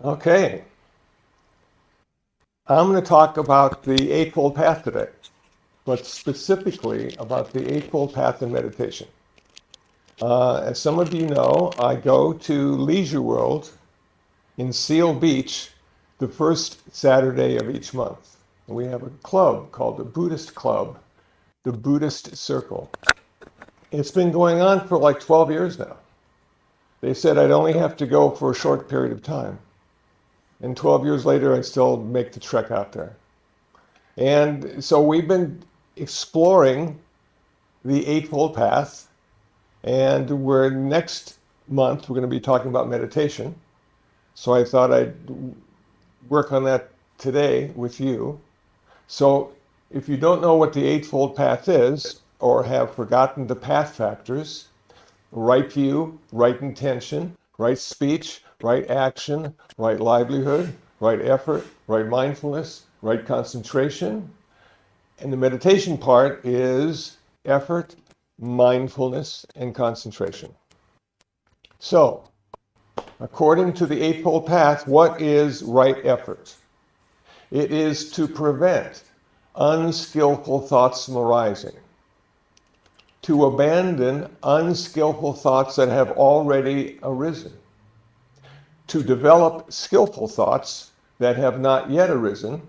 Okay, I'm going to talk about the Eightfold Path today, but specifically about the Eightfold Path in meditation. As some of you know, I go to Leisure World in Seal Beach the first Saturday of each month. We have a club called the Buddhist Club, the Buddhist Circle. It's been going on for like 12 years now. They said I'd only have to go for a short period of time. And 12 years later, I'd still make the trek out there. And so we've been exploring the Eightfold Path, and next month, we're going to be talking about meditation. So I thought I'd work on that today with you. So if you don't know what the Eightfold Path is, or have forgotten the path factors, right view, right intention, right speech, right action, right livelihood, right effort, right mindfulness, right concentration. And the meditation part is effort, mindfulness, and concentration. So, according to the Eightfold Path, what is right effort? It is to prevent unskillful thoughts from arising, to abandon unskillful thoughts that have already arisen, to develop skillful thoughts that have not yet arisen,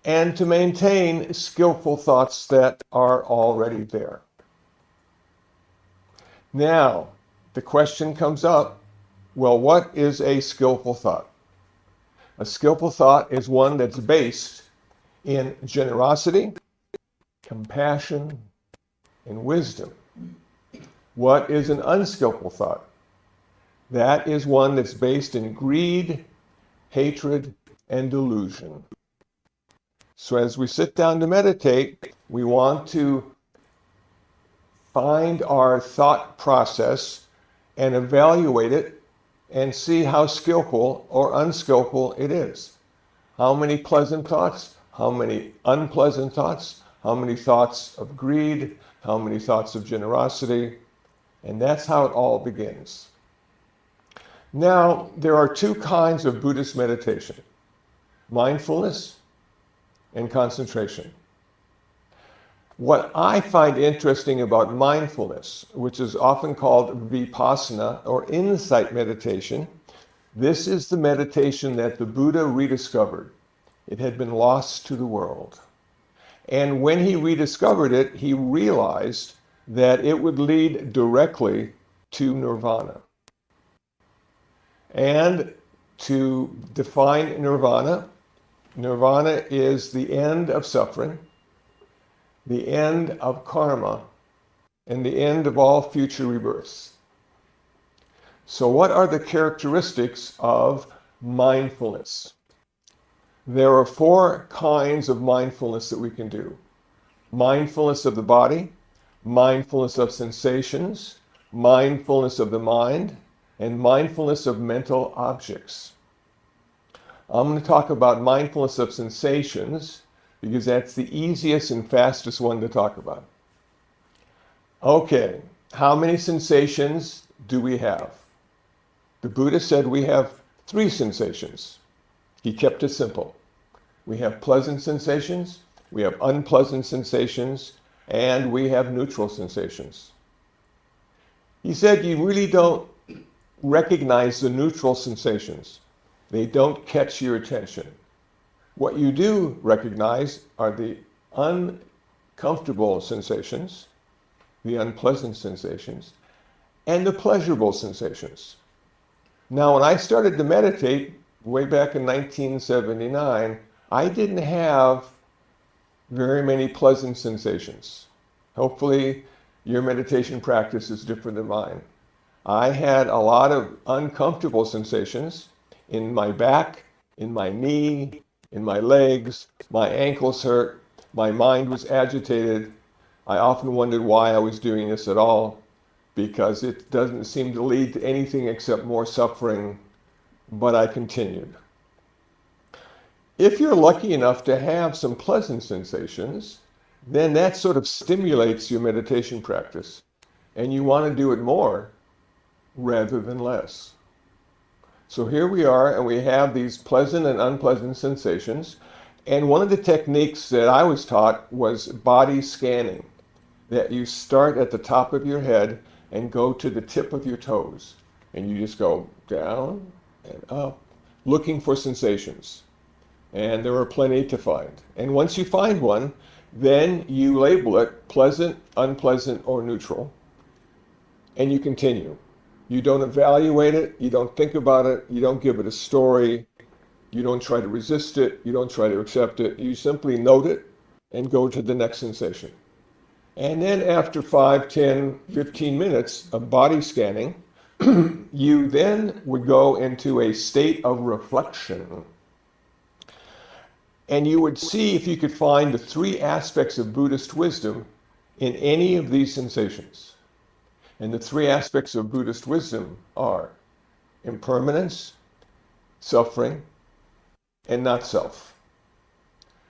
and to maintain skillful thoughts that are already there. Now, the question comes up, well, what is a skillful thought? A skillful thought is one that's based in generosity, compassion, and wisdom. What is an unskillful thought? That is one that's based in greed, hatred, and delusion. So as we sit down to meditate, we want to find our thought process and evaluate it and see how skillful or unskillful it is. How many pleasant thoughts? How many unpleasant thoughts? How many thoughts of greed? How many thoughts of generosity? And that's how it all begins. Now, there are two kinds of Buddhist meditation: mindfulness and concentration. What I find interesting about mindfulness, which is often called vipassana or insight meditation, this is the meditation that the Buddha rediscovered. It had been lost to the world. And when he rediscovered it, he realized that it would lead directly to nirvana. And to define nirvana, nirvana is the end of suffering, the end of karma, and the end of all future rebirths. So what are the characteristics of mindfulness? There are four kinds of mindfulness that we can do: mindfulness of the body, mindfulness of sensations, mindfulness of the mind, and mindfulness of mental objects. I'm going to talk about mindfulness of sensations because that's the easiest and fastest one to talk about. Okay, how many sensations do we have? The Buddha said we have 3 sensations. He kept it simple. We have pleasant sensations, we have unpleasant sensations, and we have neutral sensations. He said you really don't recognize the neutral sensations. They don't catch your attention. What you do recognize are the uncomfortable sensations, the unpleasant sensations, and the pleasurable sensations. Now, when I started to meditate way back in 1979, I didn't have very many pleasant sensations. Hopefully, your meditation practice is different than mine. I had a lot of uncomfortable sensations in my back, in my knee, in my legs. My ankles hurt. My mind was agitated. I often wondered why I was doing this at all, because it doesn't seem to lead to anything except more suffering, but I continued. If you're lucky enough to have some pleasant sensations, then that sort of stimulates your meditation practice, and you want to do it more rather than less. So here we are, and we have these pleasant and unpleasant sensations. And one of the techniques that I was taught was body scanning, that you start at the top of your head and go to the tip of your toes. And you just go down and up, looking for sensations. And there are plenty to find. And once you find one, then you label it pleasant, unpleasant, or neutral, and you continue. You don't evaluate it, you don't think about it, you don't give it a story, you don't try to resist it, you don't try to accept it, you simply note it and go to the next sensation. And then after 5, 10, 15 minutes of body scanning, you then would go into a state of reflection. And you would see if you could find the 3 aspects of Buddhist wisdom in any of these sensations. And the 3 aspects of Buddhist wisdom are impermanence, suffering, and not self.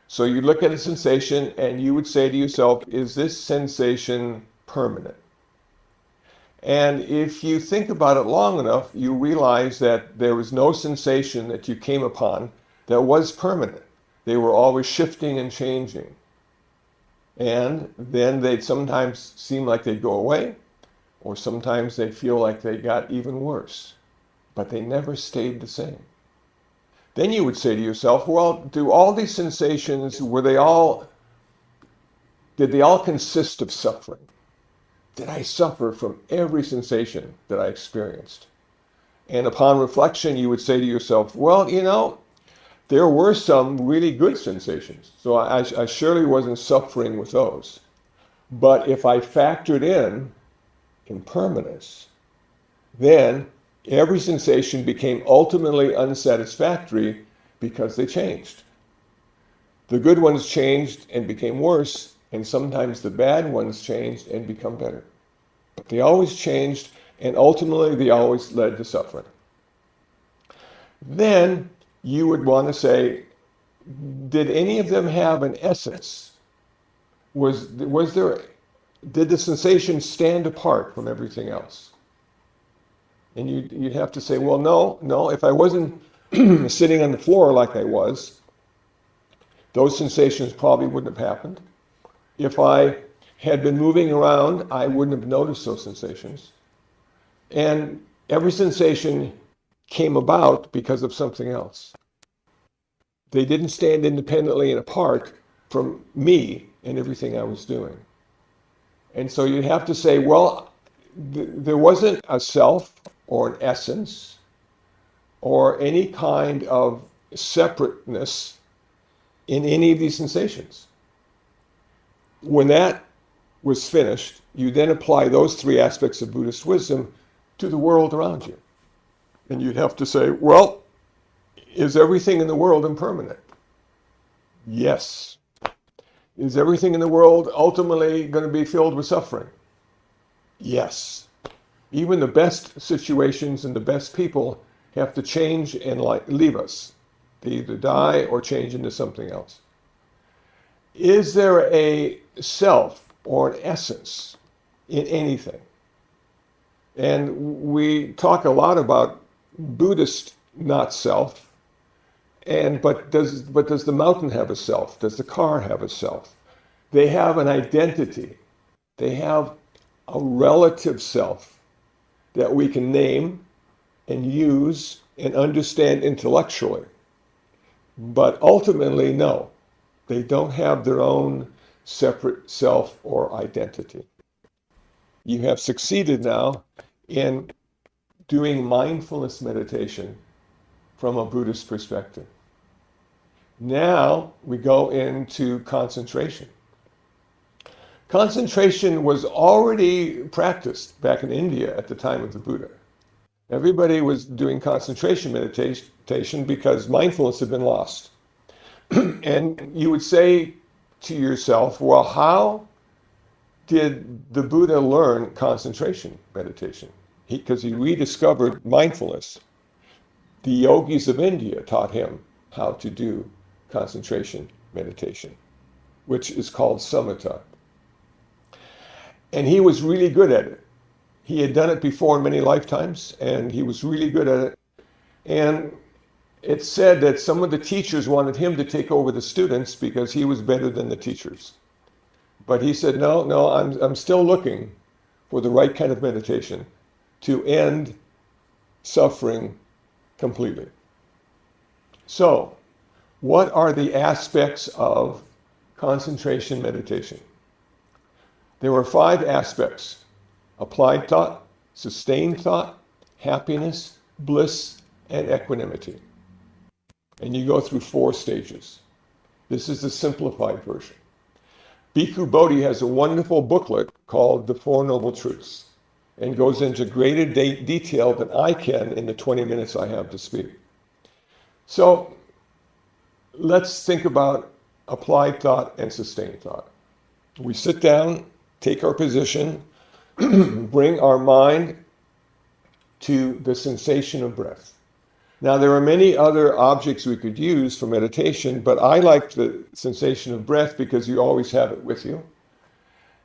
So you look at a sensation and you would say to yourself, is this sensation permanent? And if you think about it long enough, you realize that there was no sensation that you came upon that was permanent. They were always shifting and changing. And then they'd sometimes seem like they'd go away, or sometimes they feel like they got even worse, but they never stayed the same. Then you would say to yourself, well, do all these sensations, did they all consist of suffering? Did I suffer from every sensation that I experienced? And upon reflection, you would say to yourself, well, there were some really good sensations, so I surely wasn't suffering with those. But if I factored in impermanence, then every sensation became ultimately unsatisfactory because they changed. The good ones changed and became worse, and sometimes the bad ones changed and become better. But they always changed, and ultimately they always led to suffering. Then you would want to say, did any of them have an essence? Did the sensation stand apart from everything else? And you'd have to say, well, no, if I wasn't sitting on the floor like I was, those sensations probably wouldn't have happened. If I had been moving around, I wouldn't have noticed those sensations. And every sensation came about because of something else. They didn't stand independently and apart from me and everything I was doing. And so you have to say, well, there wasn't a self or an essence or any kind of separateness in any of these sensations. When that was finished, you then apply those 3 aspects of Buddhist wisdom to the world around you. And you'd have to say, well, is everything in the world impermanent? Yes. Is everything in the world ultimately going to be filled with suffering? Yes. Even the best situations and the best people have to change and leave us. They either die or change into something else. Is there a self or an essence in anything? And we talk a lot about Buddhist not self. But does the mountain have a self? Does the car have a self? They have an identity. They have a relative self that we can name and use and understand intellectually. But ultimately, no, they don't have their own separate self or identity. You have succeeded now in doing mindfulness meditation from a Buddhist perspective. Now we go into concentration. Concentration was already practiced back in India at the time of the Buddha. Everybody was doing concentration meditation because mindfulness had been lost. And you would say to yourself, well, how did the Buddha learn concentration meditation? Because he rediscovered mindfulness. The yogis of India taught him how to do concentration meditation, which is called samatha. And he was really good at it. He had done it before in many lifetimes, and he was really good at it. And it's said that some of the teachers wanted him to take over the students because he was better than the teachers. But he said, no, no, I'm still looking for the right kind of meditation to end suffering completely. So, what are the aspects of concentration meditation? There were 5 aspects: applied thought, sustained thought, happiness, bliss, and equanimity. And you go through 4 stages. This is the simplified version. Bhikkhu Bodhi has a wonderful booklet called The Four Noble Truths and goes into greater detail than I can in the 20 minutes I have to speak. So let's think about applied thought and sustained thought. We sit down, take our position, bring our mind to the sensation of breath. Now, there are many other objects we could use for meditation, but I like the sensation of breath because you always have it with you.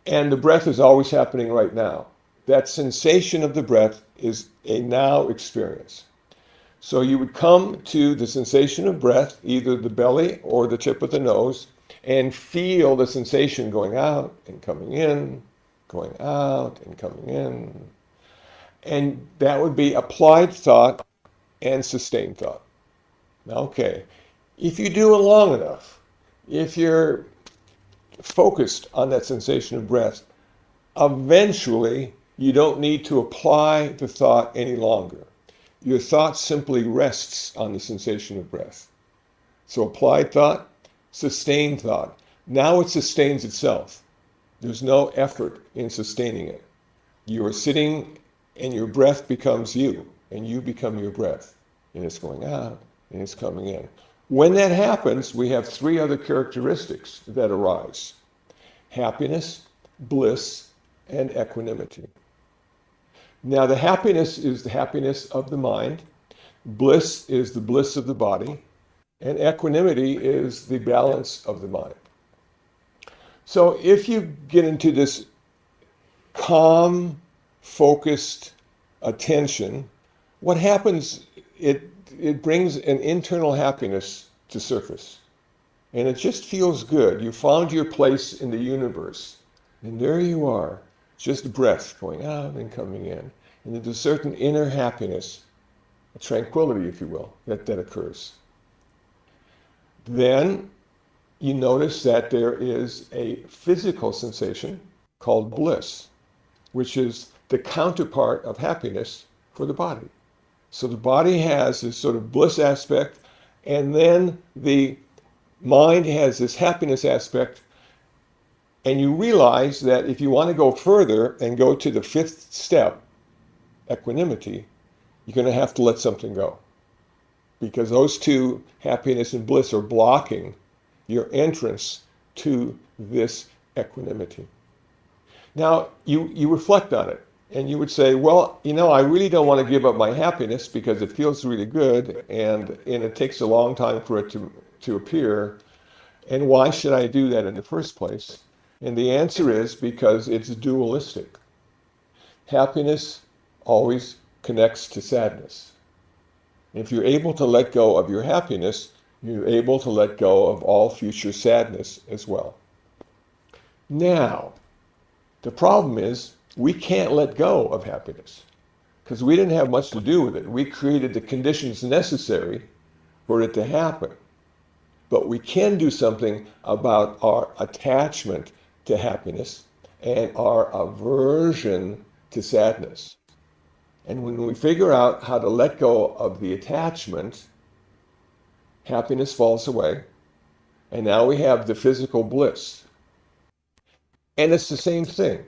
And the breath is always happening right now. That sensation of the breath is a now experience. So you would come to the sensation of breath, either the belly or the tip of the nose, and feel the sensation going out and coming in, going out and coming in. And that would be applied thought and sustained thought. Okay, if you do it long enough, if you're focused on that sensation of breath, eventually you don't need to apply the thought any longer. Your thought simply rests on the sensation of breath. So applied thought, sustained thought. Now it sustains itself. There's no effort in sustaining it. You are sitting and your breath becomes you, and you become your breath. And it's going out and it's coming in. When that happens, we have 3 other characteristics that arise: happiness, bliss, and equanimity. Now, the happiness is the happiness of the mind, bliss is the bliss of the body, and equanimity is the balance of the mind. So if you get into this calm, focused attention, what happens, it brings an internal happiness to surface. And it just feels good. You found your place in the universe. And there you are, just breath going out and coming in. And there's a certain inner happiness, a tranquility, if you will, that occurs. Then you notice that there is a physical sensation called bliss, which is the counterpart of happiness for the body. So the body has this sort of bliss aspect, and then the mind has this happiness aspect. And you realize that if you want to go further and go to the 5th step, equanimity, you're going to have to let something go. Because those 2, happiness and bliss, are blocking your entrance to this equanimity. Now, you reflect on it, and you would say, well, I really don't want to give up my happiness because it feels really good, and it takes a long time for it to appear. And why should I do that in the first place? And the answer is because it's dualistic. Happiness always connects to sadness. If you're able to let go of your happiness, you're able to let go of all future sadness as well. Now, the problem is we can't let go of happiness because we didn't have much to do with it. We created the conditions necessary for it to happen. But we can do something about our attachment to happiness and our aversion to sadness. And when we figure out how to let go of the attachment, happiness falls away. And now we have the physical bliss. And it's the same thing.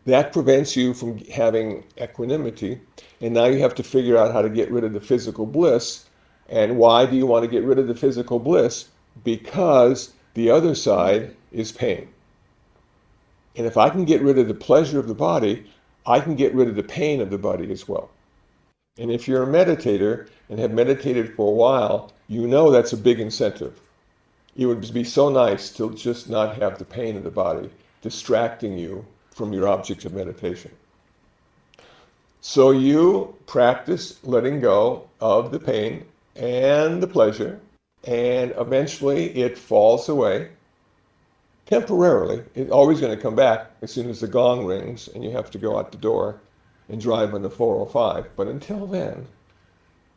That prevents you from having equanimity. And now you have to figure out how to get rid of the physical bliss. And why do you want to get rid of the physical bliss? Because the other side is pain. And if I can get rid of the pleasure of the body, I can get rid of the pain of the body as well. And if you're a meditator and have meditated for a while, you know that's a big incentive. It would be so nice to just not have the pain of the body distracting you from your object of meditation. So you practice letting go of the pain and the pleasure, and eventually it falls away temporarily. It's always going to come back as soon as the gong rings and you have to go out the door and drive on the 405. But until then,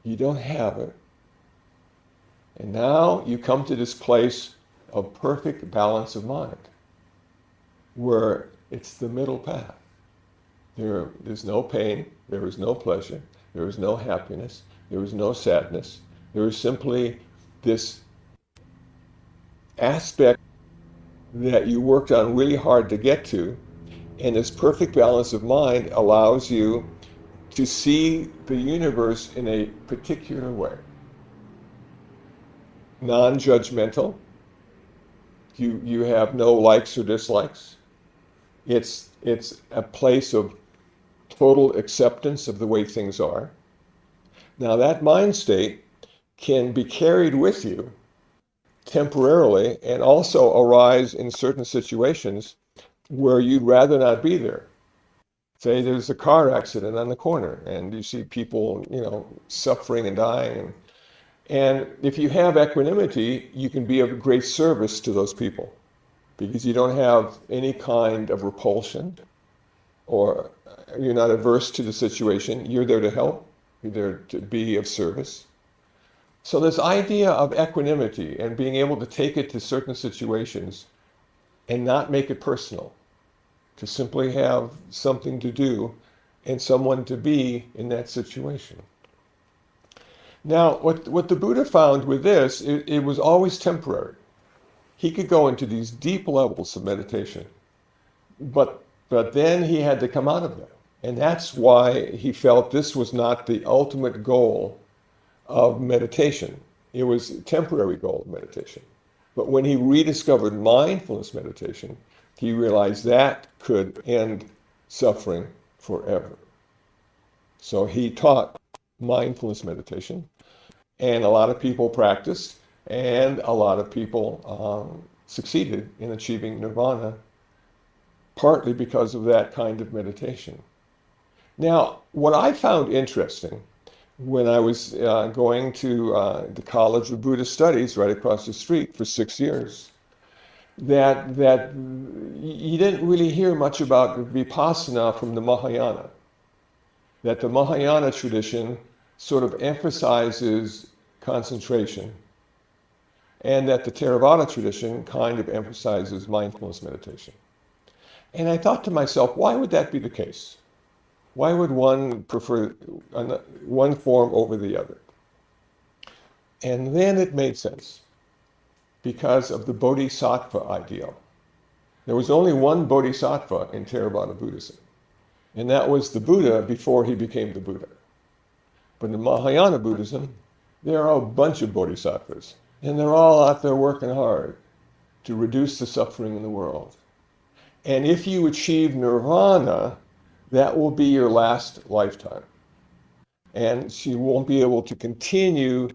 you don't have it. And now you come to this place of perfect balance of mind, where it's the middle path. There's no pain, there is no pleasure, there is no happiness, there is no sadness. There is simply this aspect that you worked on really hard to get to, and this perfect balance of mind allows you to see the universe in a particular way. Non-judgmental. You have no likes or dislikes. It's a place of total acceptance of the way things are. Now that mind state can be carried with you temporarily and also arise in certain situations where you'd rather not be there. Say there's a car accident on the corner and you see people, suffering and dying. And if you have equanimity, you can be of great service to those people because you don't have any kind of repulsion, or you're not averse to the situation. You're there to help. You're there to be of service. So this idea of equanimity and being able to take it to certain situations and not make it personal, to simply have something to do and someone to be in that situation. Now, what the Buddha found with this, it was always temporary. He could go into these deep levels of meditation, but then he had to come out of them. And that's why he felt this was not the ultimate goal of meditation. It was a temporary goal of meditation. But when he rediscovered mindfulness meditation, he realized that could end suffering forever. So he taught mindfulness meditation, and a lot of people practiced, and a lot of people succeeded in achieving nirvana, partly because of that kind of meditation. Now, what I found interesting when I was going to the College of Buddhist Studies right across the street for 6 years, that you didn't really hear much about vipassana from the Mahayana. That the Mahayana tradition sort of emphasizes concentration, and that the Theravada tradition kind of emphasizes mindfulness meditation. And I thought to myself, why would that be the case? Why would one prefer one form over the other? And then it made sense, because of the bodhisattva ideal. There was only one bodhisattva in Theravada Buddhism, and that was the Buddha before he became the Buddha. But in Mahayana Buddhism, there are a bunch of bodhisattvas, and they're all out there working hard to reduce the suffering in the world. And if you achieve nirvana, that will be your last lifetime. And you won't be able to continue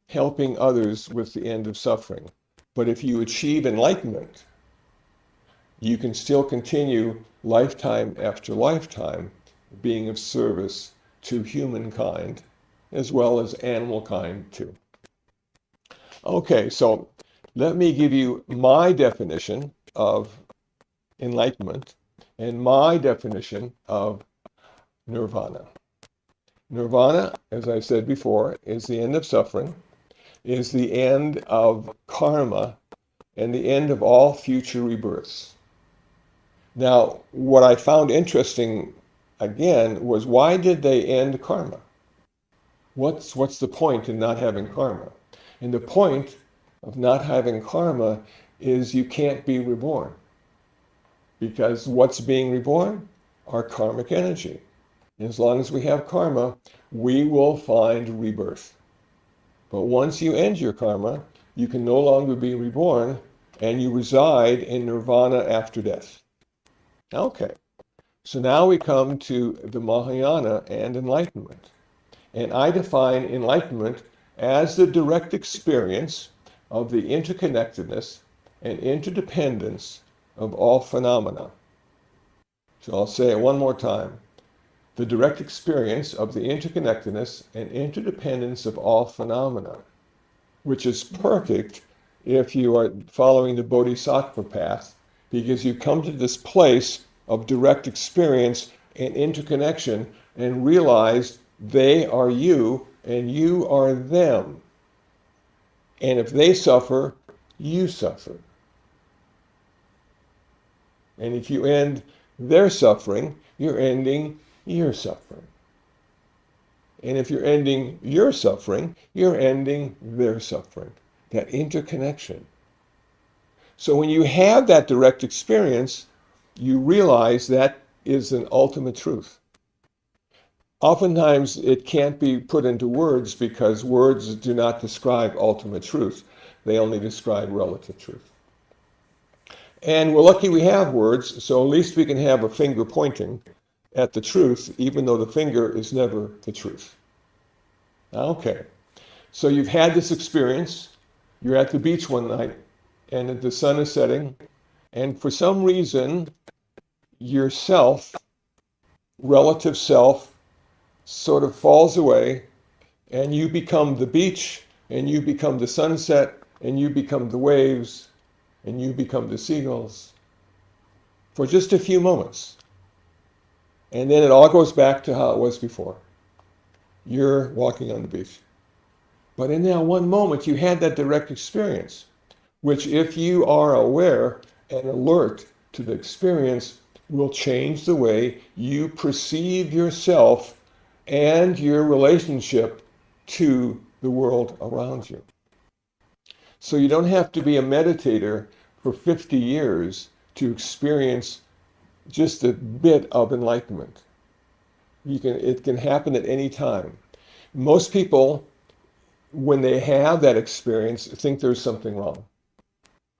helping others with the end of suffering. But if you achieve enlightenment, you can still continue lifetime after lifetime being of service to humankind, as well as animal kind too. Okay, so let me give you my definition of enlightenment and my definition of nirvana. Nirvana, as I said before, is the end of suffering, is the end of karma, and the end of all future rebirths. Now, what I found interesting, again, was why did they end karma? What's the point in not having karma? And the point of not having karma is you can't be reborn. Because what's being reborn? Our karmic energy. As long as we have karma, we will find rebirth. But once you end your karma, you can no longer be reborn, and you reside in nirvana after death. Okay, so now we come to the Mahayana and enlightenment. And I define enlightenment as the direct experience of the interconnectedness and interdependence of all phenomena. So I'll say it one more time. the direct experience of the interconnectedness and interdependence of all phenomena, which is perfect if you are following the Bodhisattva path, because you come to this place of direct experience and interconnection and realize they are you and you are them. And if they suffer, you suffer. And if you end their suffering, you're ending your suffering. And if you're ending your suffering, you're ending their suffering. That interconnection. So when you have that direct experience, you realize that is an ultimate truth. Oftentimes it can't be put into words because words do not describe ultimate truth. They only describe relative truth. And we're lucky we have words, so at least we can have a finger pointing at the truth, even though the finger is never the truth. Okay, so you've had this experience. You're at the beach one night, and the sun is setting, and for some reason, your self, relative self, sort of falls away, and you become the beach, and you become the sunset, and you become the waves, and you become the seagulls for just a few moments. And then it all goes back to how it was before. You're walking on the beach. But in that one moment, you had that direct experience, which if you are aware and alert to the experience, will change the way you perceive yourself and your relationship to the world around you. So you don't have to be a meditator for 50 years to experience just a bit of enlightenment. It can happen at any time. Most people, when they have that experience, think there's something wrong.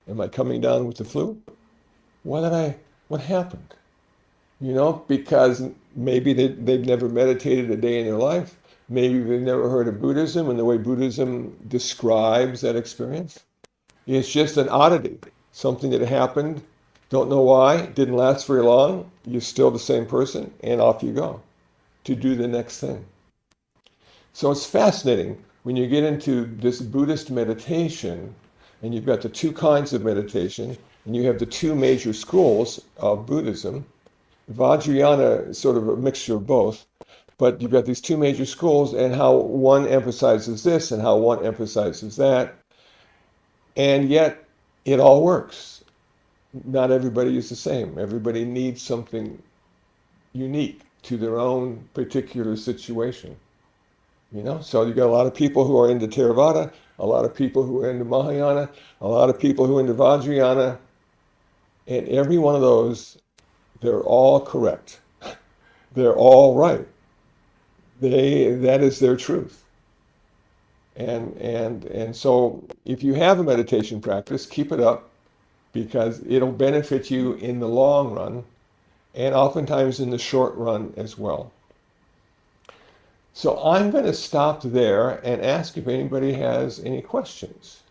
Am I coming down with the flu? What happened? Because maybe they've never meditated a day in their life. Maybe they've never heard of Buddhism and the way Buddhism describes that experience. It's just an oddity, something that happened, don't know why, didn't last very long, you're still the same person, and off you go to do the next thing. So it's fascinating when you get into this Buddhist meditation, and you've got the two kinds of meditation, and you have the two major schools of Buddhism. Vajrayana is sort of a mixture of both, but you've got these two major schools and how one emphasizes this and how one emphasizes that, and yet it all works. Not everybody is the same. Everybody needs something unique to their own particular situation. So you got a lot of people who are into Theravada, a lot of people who are into Mahayana, a lot of people who are into Vajrayana, and every one of those, they're all correct. They're all right. That is their truth. And so if you have a meditation practice, keep it up, because it'll benefit you in the long run and oftentimes in the short run as well. So I'm going to stop there and ask if anybody has any questions.